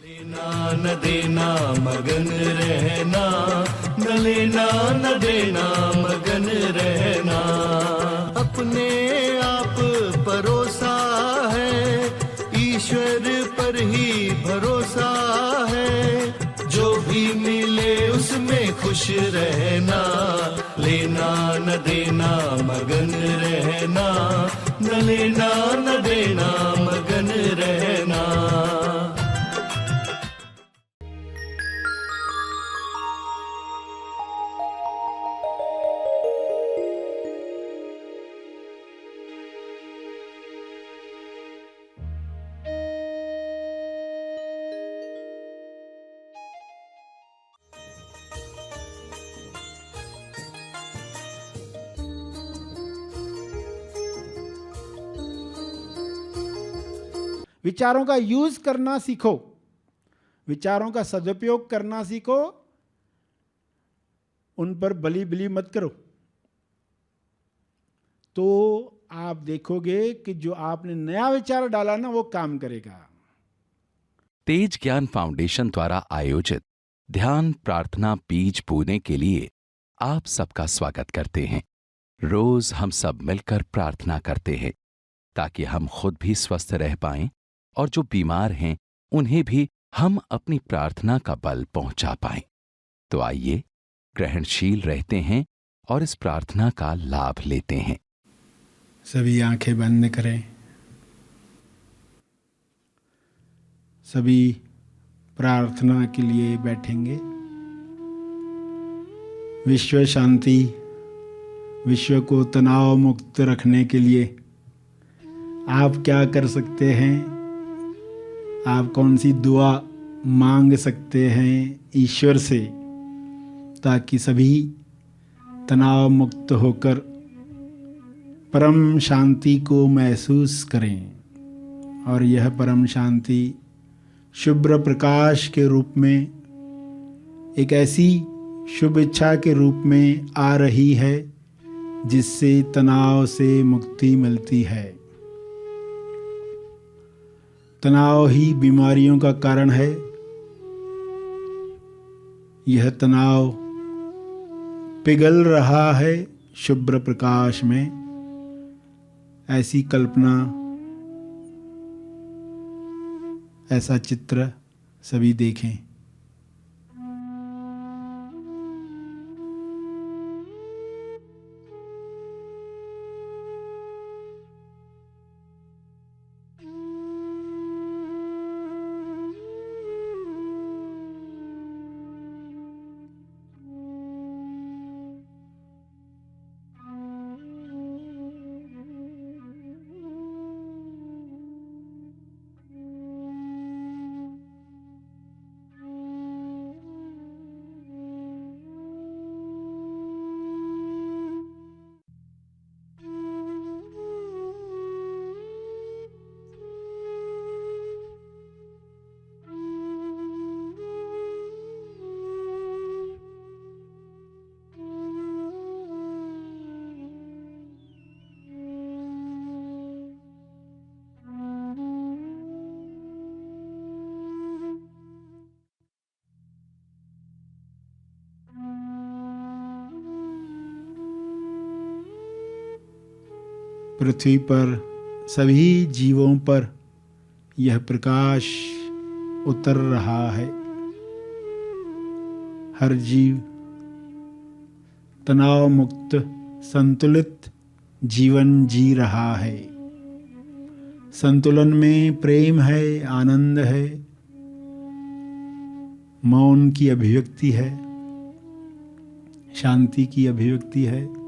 लेना न देना मगन रहना, न लेना न देना मगन रहना। अपने आप परोसा है, ईश्वर पर ही भरोसा है। जो भी मिले उसमें खुश रहना, लेना न देना मगन रहना, न लेना न देना मगन रहना। विचारों का यूज करना सीखो, विचारों का सदुपयोग करना सीखो, उन पर बली बिली मत करो। तो आप देखोगे कि जो आपने नया विचार डाला ना वो काम करेगा। तेज ज्ञान फाउंडेशन द्वारा आयोजित ध्यान प्रार्थना बीज बोने के लिए आप सबका स्वागत करते हैं। रोज हम सब मिलकर प्रार्थना करते हैं ताकि हम खुद भी स्वस्थ रह पाएं और जो बीमार हैं उन्हें भी हम अपनी प्रार्थना का बल पहुंचा पाएं। तो आइए ग्रहणशील रहते हैं और इस प्रार्थना का लाभ लेते हैं। सभी आंखें बंद करें। सभी प्रार्थना के लिए बैठेंगे। विश्व शांति, विश्व को तनाव मुक्त रखने के लिए आप क्या कर सकते हैं? आप कौन सी दुआ मांग सकते हैं ईश्वर से ताकि सभी तनाव मुक्त होकर परम शांति को महसूस करें? और यह परम शांति शुभ्र प्रकाश के रूप में, एक ऐसी शुभ इच्छा के रूप में आ रही है जिससे तनाव से मुक्ति मिलती है। तनाव ही बीमारियों का कारण है। यह तनाव पिघल रहा है शुभ्र प्रकाश में। ऐसी कल्पना, ऐसा चित्र सभी देखें। पृथ्वी पर सभी जीवों पर यह प्रकाश उतर रहा है। हर जीव तनाव मुक्त संतुलित जीवन जी रहा है। संतुलन में प्रेम है, आनंद है, मौन की अभिव्यक्ति है, शांति की अभिव्यक्ति है।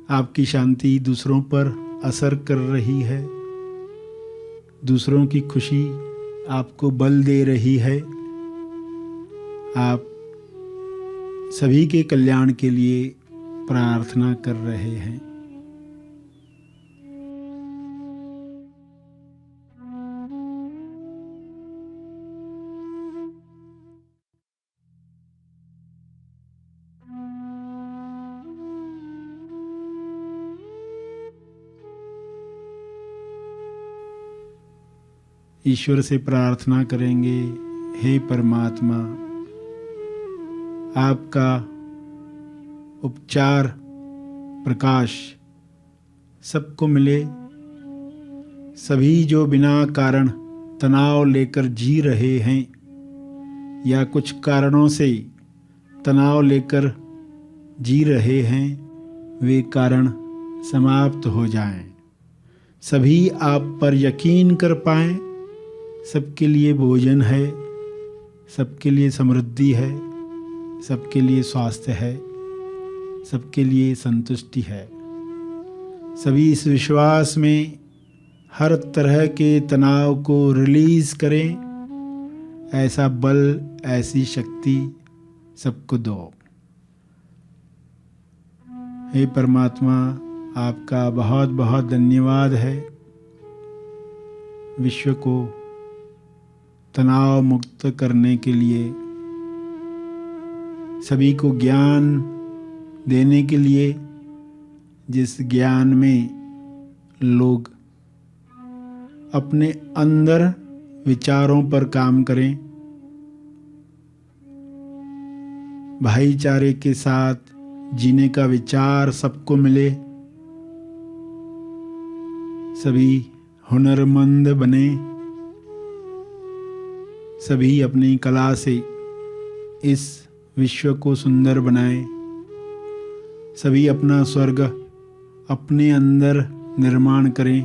आपकी शांति दूसरों पर असर कर रही है। दूसरों की खुशी आपको बल दे रही है। आप सभी के कल्याण के लिए प्रार्थना कर रहे हैं। ईश्वर से प्रार्थना करेंगे, हे परमात्मा, आपका उपचार प्रकाश सबको मिले। सभी जो बिना कारण तनाव लेकर जी रहे हैं या कुछ कारणों से तनाव लेकर जी रहे हैं, वे कारण समाप्त हो जाएं। सभी आप पर यकीन कर पाएं। सबके लिए भोजन है, सबके लिए समृद्धि है, सबके लिए स्वास्थ्य है, सबके लिए संतुष्टि है। सभी इस विश्वास में हर तरह के तनाव को रिलीज करें। ऐसा बल, ऐसी शक्ति सबको दो। हे परमात्मा, आपका बहुत बहुत धन्यवाद है। विश्व को तनाव मुक्त करने के लिए, सभी को ज्ञान देने के लिए, जिस ज्ञान में लोग अपने अंदर विचारों पर काम करें, भाईचारे के साथ जीने का विचार सबको मिले, सभी हुनरमंद बने, सभी अपनी कला से इस विश्व को सुंदर बनाएं, सभी अपना स्वर्ग अपने अंदर निर्माण करें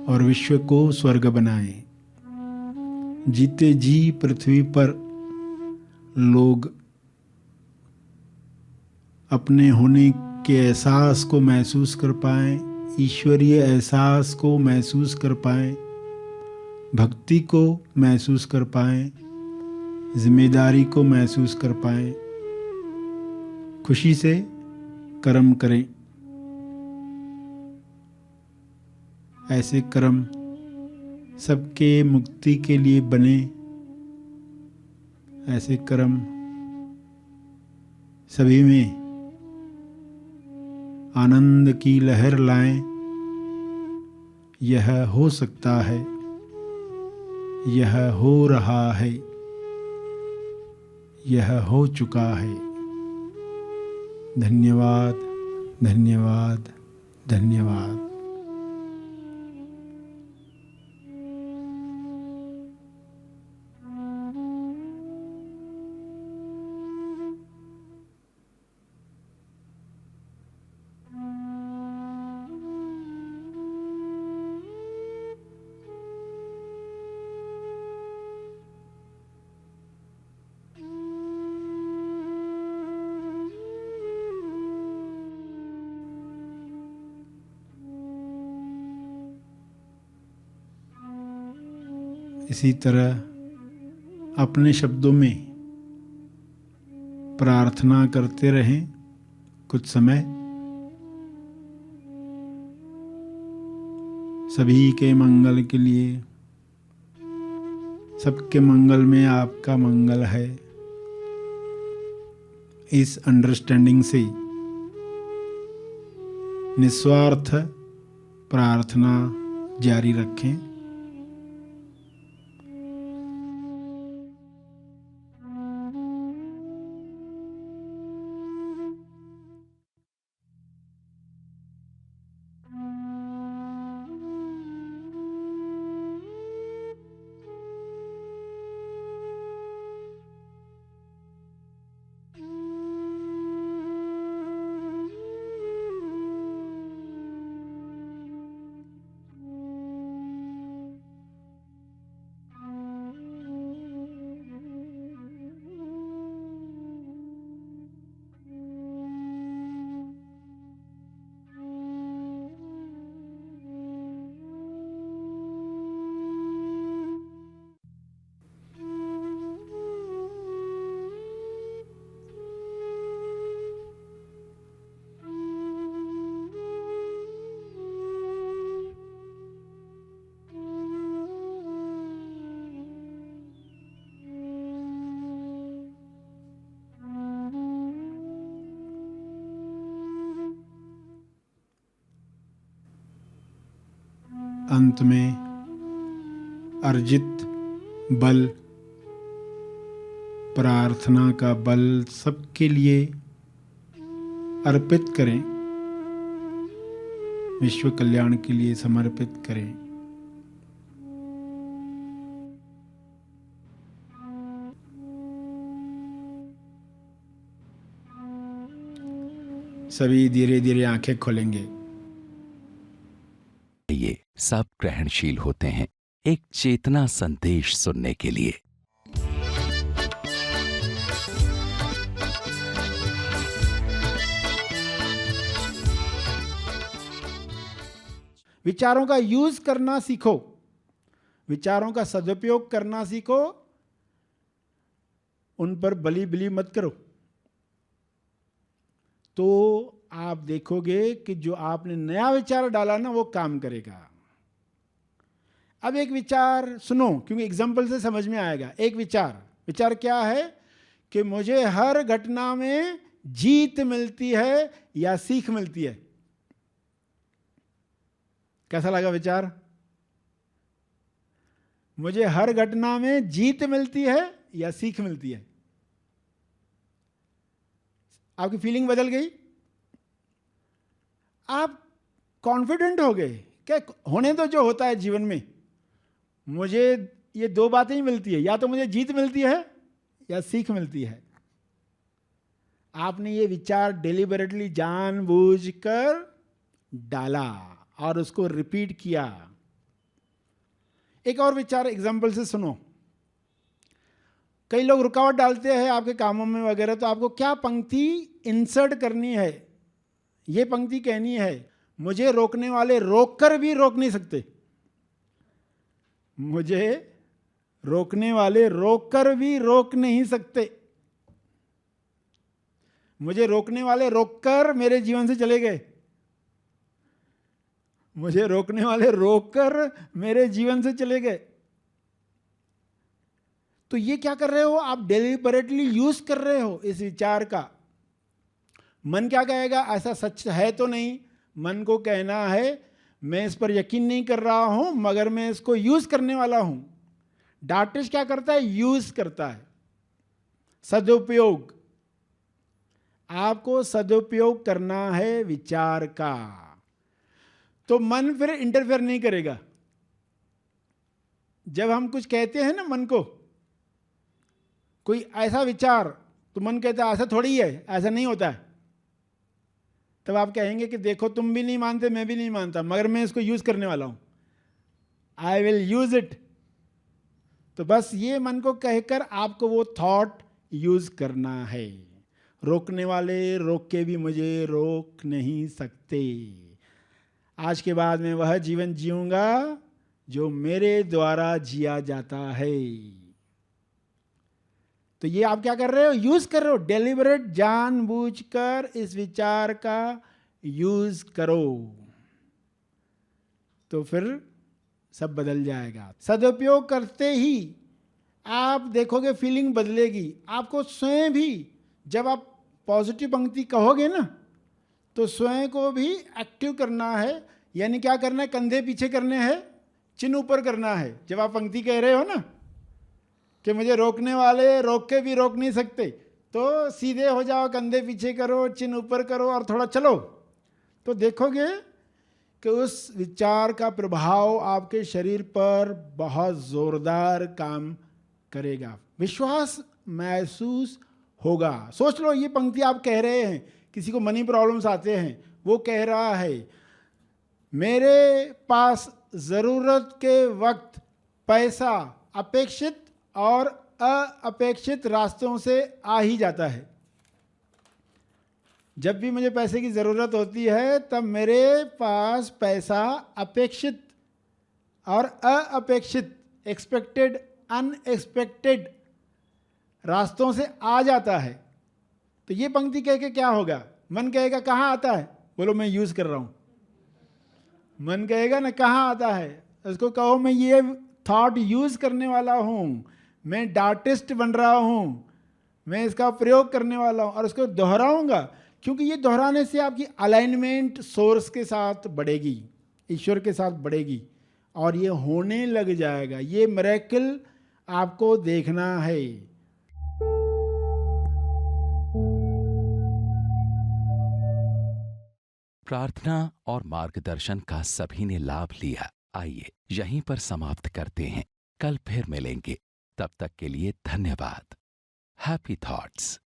और विश्व को स्वर्ग बनाएं। जीते जी पृथ्वी पर लोग अपने होने के एहसास को महसूस कर पाएं, ईश्वरीय एहसास को महसूस कर पाएं, भक्ति को महसूस कर पाएं, जिम्मेदारी को महसूस कर पाएं, खुशी से कर्म करें। ऐसे कर्म सबके मुक्ति के लिए बने। ऐसे कर्म सभी में आनंद की लहर लाएं। यह हो सकता है, यह हो रहा है, यह हो चुका है। धन्यवाद, धन्यवाद, धन्यवाद। इसी तरह अपने शब्दों में प्रार्थना करते रहें कुछ समय। सभी के मंगल के लिए, सबके मंगल में आपका मंगल है, इस अंडरस्टैंडिंग से निस्वार्थ प्रार्थना जारी रखें। अंत में अर्जित बल, प्रार्थना का बल सबके लिए अर्पित करें, विश्व कल्याण के लिए समर्पित करें। सभी धीरे धीरे आंखें खोलेंगे। ये सब ग्रहणशील होते हैं एक चेतना संदेश सुनने के लिए। विचारों का यूज करना सीखो, विचारों का सदुपयोग करना सीखो, उन पर बली बिली मत करो। तो आप देखोगे कि जो आपने नया विचार डाला ना वो काम करेगा। अब एक विचार सुनो, क्योंकि एग्जाम्पल से समझ में आएगा। एक विचार क्या है कि मुझे हर घटना में जीत मिलती है या सीख मिलती है। कैसा लगा विचार? मुझे हर घटना में जीत मिलती है या सीख मिलती है। आपकी फीलिंग बदल गई, आप कॉन्फिडेंट हो गए। क्या होने तो जो होता है जीवन में, मुझे ये दो बातें ही मिलती है, या तो मुझे जीत मिलती है या सीख मिलती है। आपने ये विचार डेलिबरेटली जानबूझकर डाला और उसको रिपीट किया। एक और विचार एग्जाम्पल से सुनो। कई लोग रुकावट डालते हैं आपके कामों में वगैरह, तो आपको क्या पंक्ति इंसर्ट करनी है, ये पंक्ति कहनी है, मुझे रोकने वाले रोककर भी रोक नहीं सकते। मुझे रोकने वाले रोककर भी रोक नहीं सकते। मुझे रोकने वाले रोककर मेरे जीवन से चले गए, मुझे रोकने वाले रोककर मेरे जीवन से चले गए। तो ये क्या कर रहे हो आप? डेलिबरेटली यूज कर रहे हो इस विचार का। मन क्या कहेगा? ऐसा सच है तो नहीं। मन को कहना है मैं इस पर यकीन नहीं कर रहा हूं, मगर मैं इसको यूज करने वाला हूं। डार्टिश क्या करता है? यूज करता है, सदुपयोग। आपको सदुपयोग करना है विचार का, तो मन फिर इंटरफेयर नहीं करेगा। जब हम कुछ कहते हैं ना मन को, कोई ऐसा विचार, तो मन कहता है ऐसा थोड़ी है, ऐसा नहीं होता है। तब आप कहेंगे कि देखो तुम भी नहीं मानते, मैं भी नहीं मानता, मगर मैं इसको यूज करने वाला हूं, आई विल यूज इट। तो बस ये मन को कहकर आपको वो थॉट यूज करना है। रोकने वाले रोक के भी मुझे रोक नहीं सकते। आज के बाद मैं वह जीवन जीऊंगा जो मेरे द्वारा जिया जाता है। तो ये आप क्या कर रहे हो? यूज कर रहे हो। डेलिबरेट, जानबूझकर इस विचार का यूज करो, तो फिर सब बदल जाएगा। सदुपयोग करते ही आप देखोगे फीलिंग बदलेगी। आपको स्वयं भी, जब आप पॉजिटिव पंक्ति कहोगे ना, तो स्वयं को भी एक्टिव करना है। यानी क्या करना है? कंधे पीछे करने हैं, चिन्ह ऊपर करना है। जब आप पंक्ति कह रहे हो ना कि मुझे रोकने वाले रोक के भी रोक नहीं सकते, तो सीधे हो जाओ, कंधे पीछे करो, चिन्ह ऊपर करो और थोड़ा चलो, तो देखोगे कि उस विचार का प्रभाव आपके शरीर पर बहुत जोरदार काम करेगा। विश्वास महसूस होगा। सोच लो, ये पंक्ति आप कह रहे हैं, किसी को मनी प्रॉब्लम्स आते हैं, वो कह रहा है मेरे पास ज़रूरत के वक्त पैसा अपेक्षित और अपेक्षित रास्तों से आ ही जाता है। जब भी मुझे पैसे की ज़रूरत होती है, तब मेरे पास पैसा अपेक्षित और अपेक्षित, एक्सपेक्टेड, अनएक्सपेक्टेड रास्तों से आ जाता है। तो ये पंक्ति कह के क्या होगा? मन कहेगा कहाँ आता है? बोलो मैं यूज़ कर रहा हूँ। मन कहेगा ना कहाँ आता है? उसको कहो मैं ये थॉट यूज़ करने वाला हूँ, मैं डार्टिस्ट बन रहा हूँ, मैं इसका प्रयोग करने वाला हूँ, और उसको दोहराऊंगा। क्योंकि ये दोहराने से आपकी अलाइनमेंट सोर्स के साथ बढ़ेगी, ईश्वर के साथ बढ़ेगी, और ये होने लग जाएगा। ये मिरेकल आपको देखना है। प्रार्थना और मार्गदर्शन का सभी ने लाभ लिया। आइए यहीं पर समाप्त करते हैं, कल फिर मिलेंगे। तब तक के लिए धन्यवाद। Happy thoughts.